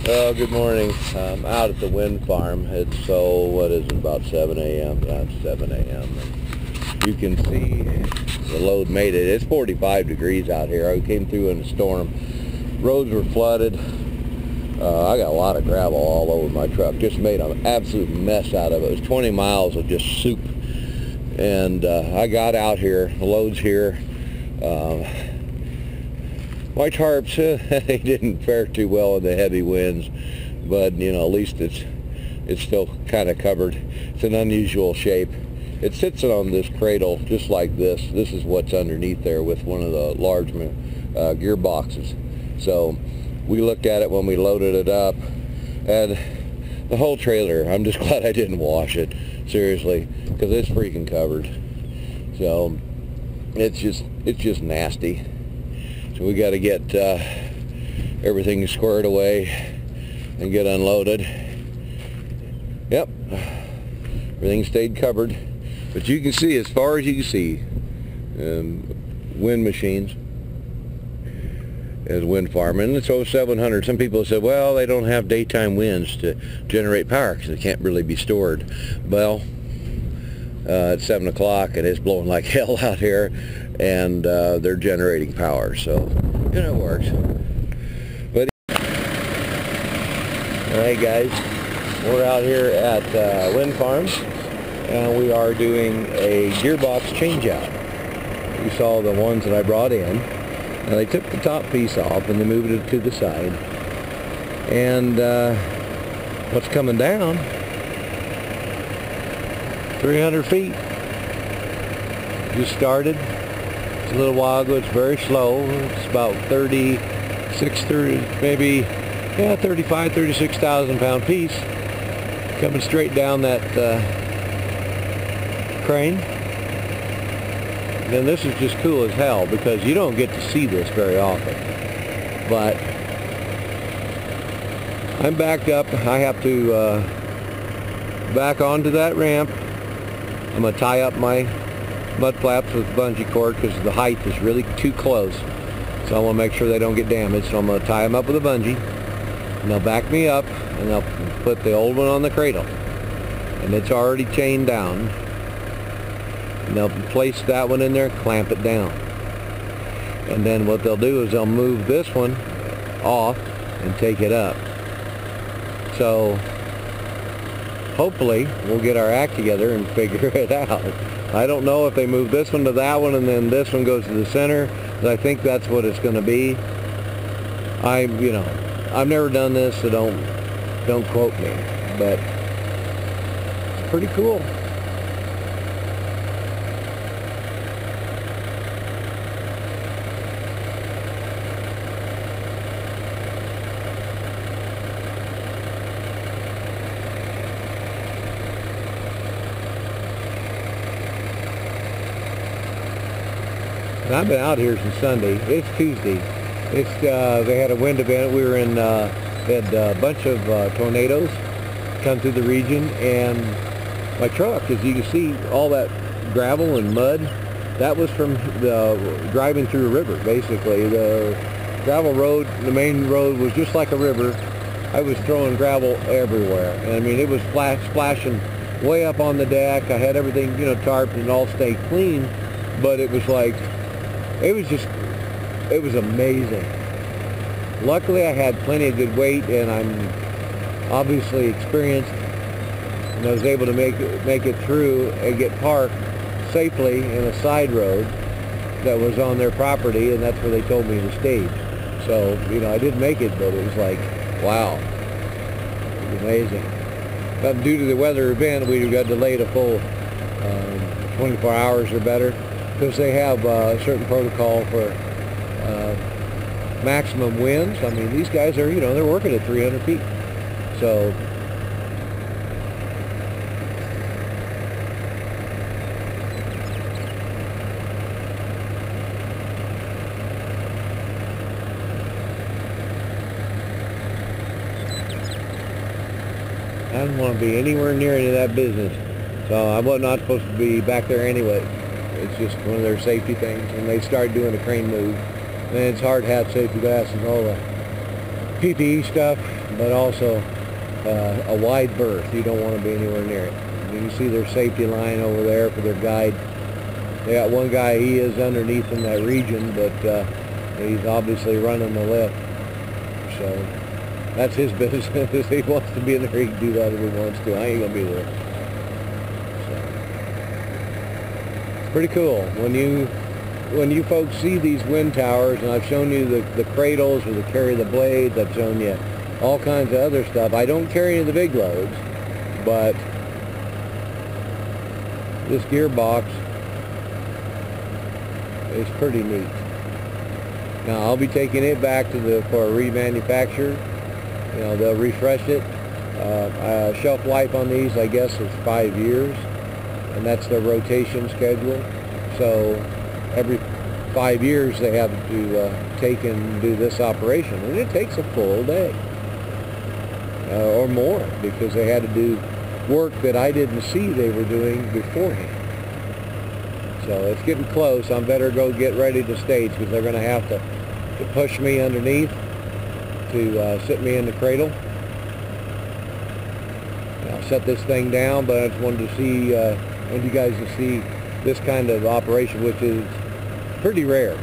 Well, good morning. I'm out at the wind farm. It's what is it, about 7 a.m.? Yeah, it's 7 a.m. You can see the load made it. It's 45 degrees out here. I came through in a storm. Roads were flooded. I got a lot of gravel all over my truck. Just made an absolute mess out of it. It was 20 miles of just soup. And I got out here. The load's here. My tarps, they didn't fare too well in the heavy winds, but you know, at least it's still kind of covered. It's an unusual shape. It sits on this cradle just like this. This is what's underneath there with one of the large gearboxes. So we looked at it when we loaded it up, and the whole trailer, I'm just glad I didn't wash it, seriously, because it's freaking covered. So it's just nasty. So we got to get everything squared away and get unloaded. Yep, everything stayed covered. But you can see, as far as you can see, wind machines as wind farm. And it's 0700. Some people said, well, they don't have daytime winds to generate power because it can't really be stored. Well, it's 7 o'clock and it's blowing like hell out here, and they're generating power, so you know, it works. But alright guys, we're out here at wind farms, and we are doing a gearbox changeout. You saw the ones that I brought in. Now they took the top piece off and they moved it to the side, and what's coming down, 300 feet. Just started. It's a little while ago. It's very slow. It's about 35, 36,000 pound piece coming straight down that crane. And this is just cool as hell because you don't get to see this very often. But I'm backed up. I have to back onto that ramp. I'm going to tie up my mud flaps with bungee cord because the height is really too close. So I want to make sure they don't get damaged. So I'm going to tie them up with a bungee, and they'll back me up, and they'll put the old one on the cradle. And it's already chained down. And they'll place that one in there, clamp it down. And then what they'll do is they'll move this one off and take it up. So hopefully we'll get our act together and figure it out. I don't know if they move this one to that one and then this one goes to the center, but I think that's what it's going to be. I've never done this, so don't quote me, but it's pretty cool. And I've been out here since Sunday. It's Tuesday. They had a wind event. We were in, they had a bunch of tornadoes come through the region, and my truck, as you can see, all that gravel and mud, that was from driving through a river, basically. The gravel road, the main road, was just like a river. I was throwing gravel everywhere. And I mean, it was splashing way up on the deck. I had everything, tarped and all stayed clean, but it was like, it was amazing. Luckily I had plenty of good weight, and I'm obviously experienced, and I was able to make it through and get parked safely in a side road that was on their property, and that's where they told me to stage. So, I did make it, but it was like, wow, it was amazing. But due to the weather event, we got delayed a full 24 hours or better, because they have a certain protocol for maximum winds. I mean, these guys are, they're working at 300 feet. So I don't want to be anywhere near any of that business. So I was not supposed to be back there anyway. It's just one of their safety things. When they start doing a crane move, and it's hard hat, safety vests, and all the PPE stuff. but also a wide berth. You don't want to be anywhere near it. You can see their safety line over there for their guide. They got one guy, he is underneath in that region, but he's obviously running the lift. So that's his business. If he wants to be in there, he can do that if he wants to. I ain't going to be there. So it's pretty cool. When you folks see these wind towers, and I've shown you the cradles where they carry the blades, I've shown you all kinds of other stuff. I don't carry any of the big loads, but this gearbox is pretty neat. Now I'll be taking it back for a remanufacture. You know, they'll refresh it. Shelf life on these, I guess, is 5 years, and that's their rotation schedule. So every 5 years they have to take and do this operation, and it takes a full day or more, because they had to do work that I didn't see they were doing beforehand. So it's getting close. I better go get ready to stage, because they're going to have to push me underneath to sit me in the cradle. I'll set this thing down, but I just wanted to see, want you guys to see this kind of operation, which is pretty rare.